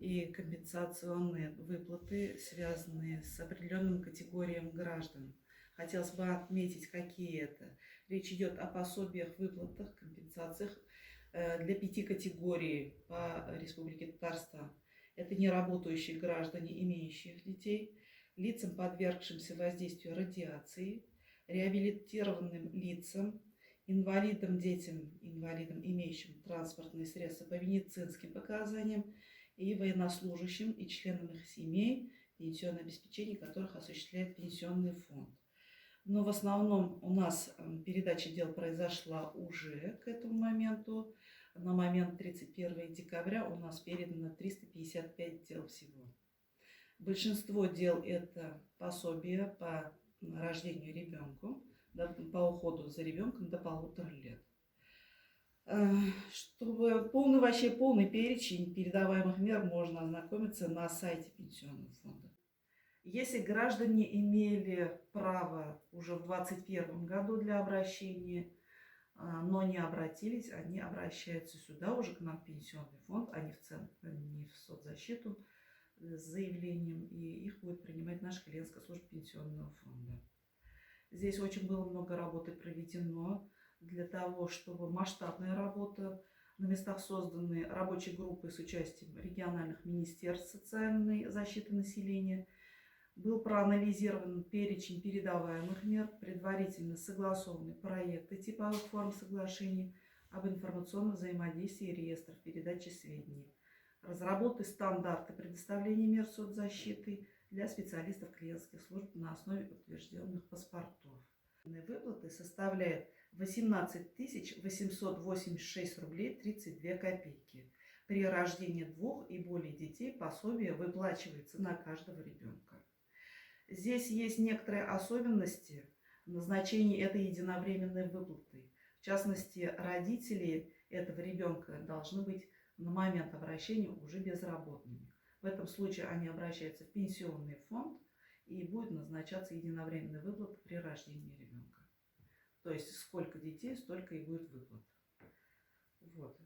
и компенсационные выплаты, связанные с определенным категорией граждан. Хотелось бы отметить, какие это. Речь идет о пособиях, выплатах, компенсациях для 5 категорий по Республике Татарстан. Это неработающие граждане, имеющие детей, лицам, подвергшимся воздействию радиации, реабилитированным лицам, инвалидам, детям, инвалидам, имеющим транспортные средства по медицинским показаниям, и военнослужащим и членам их семей, пенсионное обеспечение которых осуществляет пенсионный фонд. Но в основном у нас передача дел произошла уже к этому моменту. На момент 31 декабря у нас передано 355 дел всего. Большинство дел это пособие по рождению ребенку, по уходу за ребенком до 1,5 лет. Чтобы полный перечень передаваемых мер можно ознакомиться на сайте Пенсионного фонда. Если граждане имели право уже в 2021 году для обращения, но не обратились, они обращаются сюда уже к нам в Пенсионный фонд, а не в соцзащиту с заявлением, и их будет принимать наша клиентская служба Пенсионного фонда. Здесь очень было много работы проведено для того, чтобы масштабная работа, на местах созданы рабочие группы с участием региональных министерств социальной защиты населения. Был проанализирован перечень передаваемых мер, предварительно согласованы проекты типовых форм соглашений об информационном взаимодействии и реестрах передачи сведений. Разработаны стандарты предоставления мер соцзащиты для специалистов клиентских служб на основе утвержденных паспортов. Выплаты составляют 18 886 рублей 32 копейки. При рождении 2 и более детей пособие выплачивается на каждого ребенка. Здесь есть некоторые особенности назначения этой единовременной выплаты. В частности, родители этого ребенка должны быть на момент обращения уже безработными. В этом случае они обращаются в пенсионный фонд, и будет назначаться единовременная выплата при рождении ребенка. То есть сколько детей, столько и будет выплата. Вот.